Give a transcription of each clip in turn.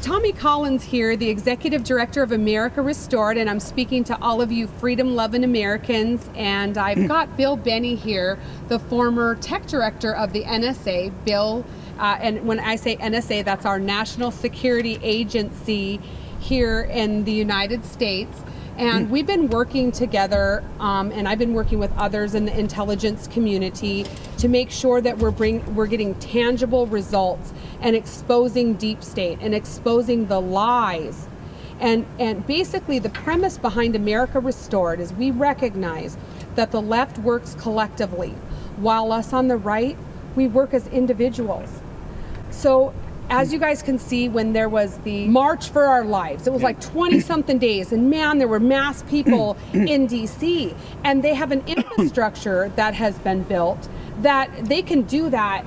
Tommy Collins here, the Executive Director of America Restored, and I'm speaking to all of you freedom-loving Americans. And I've got Bill Benny here, the former Tech Director of the NSA. Bill, and when I say NSA, that's our National Security Agency here in the United States. And we've been working together, and I've been working with others in the intelligence community to make sure that we're getting tangible results and exposing deep state and exposing the lies. And basically the premise behind America Restored is we recognize that the left works collectively, while us on the right, we work as individuals. So as you guys can see, when there was the March for Our Lives, it was like 20-something days, and man, there were mass people in DC, and they have an infrastructure that has been built that they can do that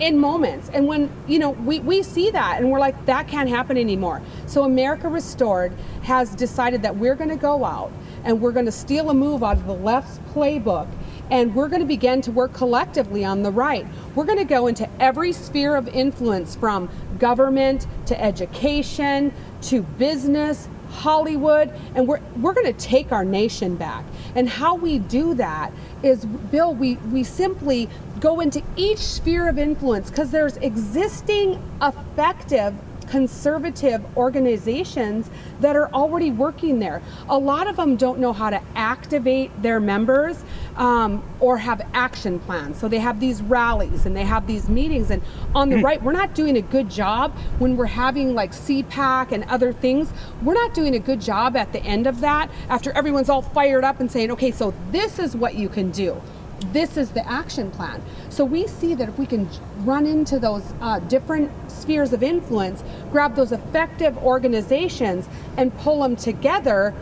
in moments. And when, you know, we see that and we're like, that can't happen anymore. So America Restored has decided that we're gonna go out and we're gonna steal a move out of the left's playbook, and we're going to begin to work collectively on the right. We're going to go into every sphere of influence, from government to education to business, Hollywood, and we're going to take our nation back. And how we do that is, Bill, we simply go into each sphere of influence, because there's existing effective conservative organizations that are already working there. A lot of them don't know how to activate their members or have action plans. So they have these rallies and they have these meetings, and on the right, we're not doing a good job when we're having like CPAC and other things. We're not doing a good job at the end of that, after everyone's all fired up and saying, okay, so this is what you can do. This is the action plan. So we see that if we can run into those different spheres of influence, grab those effective organizations and pull them together,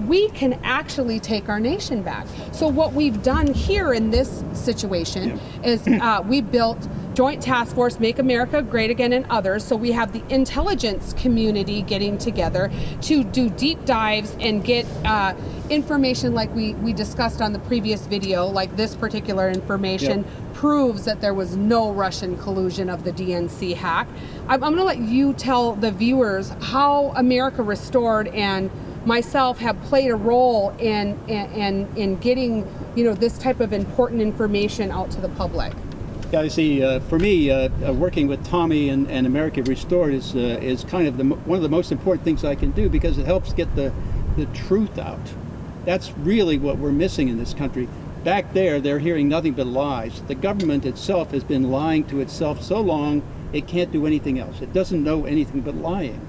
we can actually take our nation back. So what we've done here in this situation is we built Joint Task Force, Make America Great Again, and others. So we have the intelligence community getting together to do deep dives and get information like we discussed on the previous video, like this particular information proves that there was no Russian collusion of the DNC hack. I'm going to let you tell the viewers how America Restored and myself have played a role in getting, you know, this type of important information out to the public. Yeah, you see, for me, working with Tommy and America Restored is kind of one of the most important things I can do, because it helps get the truth out. That's really what we're missing in this country. Back there, they're hearing nothing but lies. The government itself has been lying to itself so long, it can't do anything else. It doesn't know anything but lying.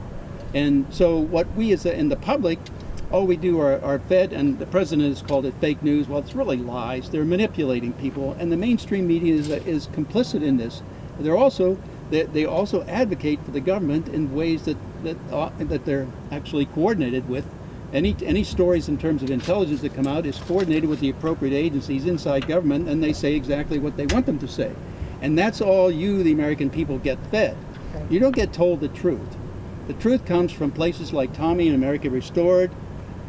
And so what we as in the public, all we do are fed, and the president has called it fake news. Well, it's really lies. They're manipulating people, and the mainstream media is complicit in this. They also advocate for the government in ways that they're actually coordinated with. Any stories in terms of intelligence that come out is coordinated with the appropriate agencies inside government, and they say exactly what they want them to say. And that's all you, the American people, get fed. You don't get told the truth. The truth comes from places like Tommy and America Restored,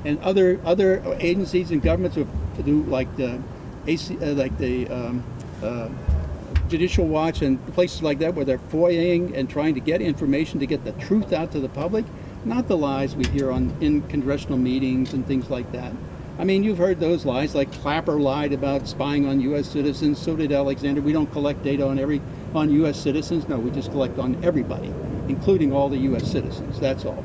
and other agencies and governments who do, like the Judicial Watch and places like that, where they're FOIAing and trying to get information to get the truth out to the public, not the lies we hear in congressional meetings and things like that. I mean, you've heard those lies, like Clapper lied about spying on U.S. citizens, so did Alexander. We don't collect data on U.S. citizens. No, we just collect on everybody, including all the U.S. citizens, that's all.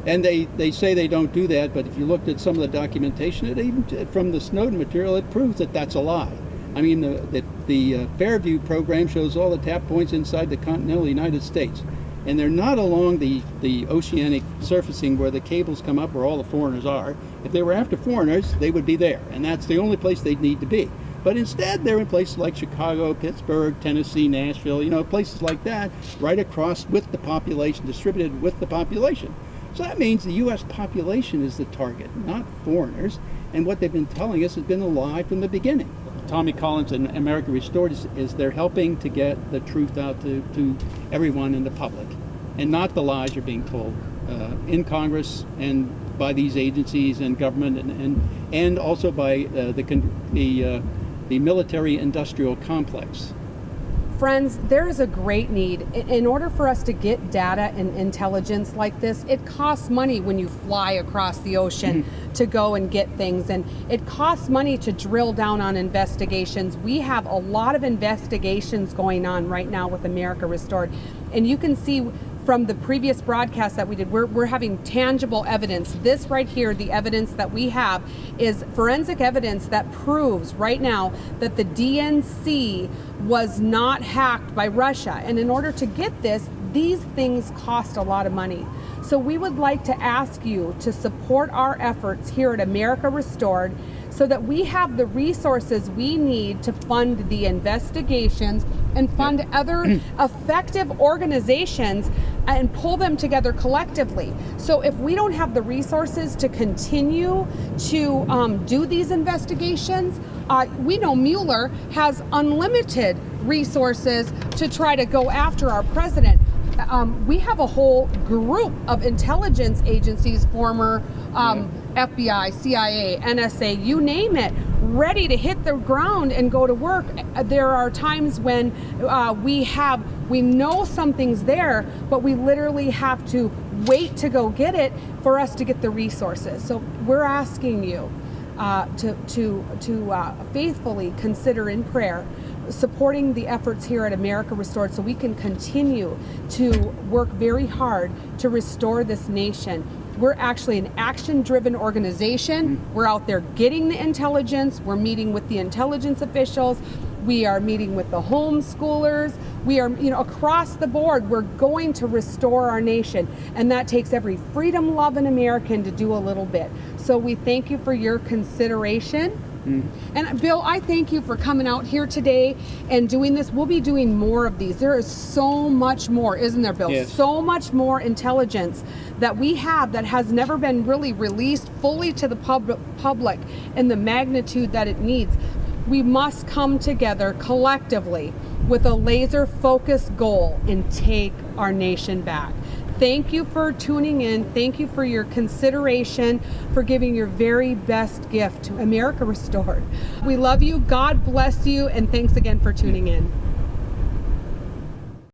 And they say they don't do that, but if you looked at some of the documentation, even from the Snowden material, it proves that that's a lie. I mean, the Fairview program shows all the tap points inside the continental United States. And they're not along the oceanic surfacing where the cables come up where all the foreigners are. If they were after foreigners, they would be there, and that's the only place they'd need to be. But instead, they're in places like Chicago, Pittsburgh, Tennessee, Nashville, you know, places like that, right across with the population, distributed with the population. So that means the U.S. population is the target, not foreigners. And what they've been telling us has been a lie from the beginning. Tommy Collins and America Restored is they're helping to get the truth out to everyone in the public, and not the lies you're being told in Congress and by these agencies and government, and also by the military-industrial complex. friends, there is a great need. In order for us to get data and intelligence like this, it costs money when you fly across the ocean to go and get things, and it costs money to drill down on investigations. We have a lot of investigations going on right now with America Restored, and you can see from the previous broadcast that we did, we're having tangible evidence. This right here, the evidence that we have is forensic evidence that proves right now that the DNC was not hacked by Russia. And in order to get this, these things cost a lot of money. So we would like to ask you to support our efforts here at America Restored so that we have the resources we need to fund the investigations and fund other effective organizations and pull them together collectively. So if we don't have the resources to continue to do these investigations, we know Mueller has unlimited resources to try to go after our president. We have a whole group of intelligence agencies, former FBI, CIA, NSA, you name it, ready to hit the ground and go to work. There are times when we know something's there, but we literally have to wait to go get it for us to get the resources. So we're asking you to faithfully consider in prayer supporting the efforts here at America Restored so we can continue to work very hard to restore this nation. We're actually an action-driven organization. We're out there getting the intelligence. We're meeting with the intelligence officials. We are meeting with the homeschoolers. We are, across the board, we're going to restore our nation. And that takes every freedom-loving American to do a little bit. So we thank you for your consideration. And Bill, I thank you for coming out here today and doing this. We'll be doing more of these. There is so much more, isn't there, Bill? Yes. So much more intelligence that we have that has never been really released fully to the public in the magnitude that it needs. We must come together collectively with a laser-focused goal and take our nation back. Thank you for tuning in. Thank you for your consideration, for giving your very best gift to America Restored. We love you. God bless you. And thanks again for tuning in.